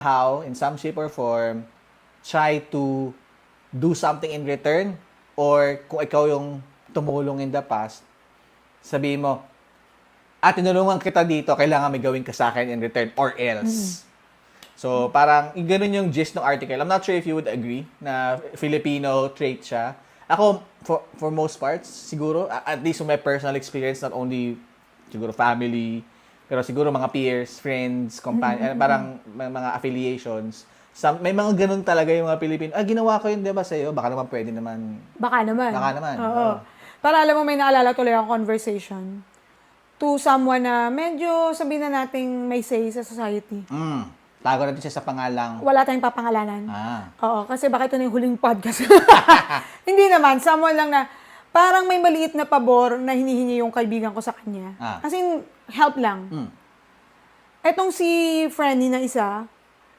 somehow, in some shape or form, try to do something in return, or kung ikaw yung tumulong in the past, sabihin mo, tinulungan kita dito, kailangan may gawin ka sa akin in return, or else. So, parang, ganun yung gist ng article. I'm not sure if you would agree na Filipino trait siya. Ako, for most parts, siguro, at least from my personal experience, not only siguro family, pero siguro mga peers, friends, parang mga affiliations. May mga ganun talaga yung mga Pilipino. Ginawa ko yun, di ba, sa'yo? Baka naman pwede naman. Baka naman. Baka naman. Oo. Para alam mo, may naalala tuloy ang conversation to someone na medyo sabihin na nating may say sa society. Tago natin siya sa pangalang. Wala tayong papangalanan. Oo, kasi baka ito na yung huling podcast. Hindi naman, someone lang na parang may maliit na pabor na hinihingi yung kaibigan ko sa kanya. As in, help lang. Etong si Franny na isa,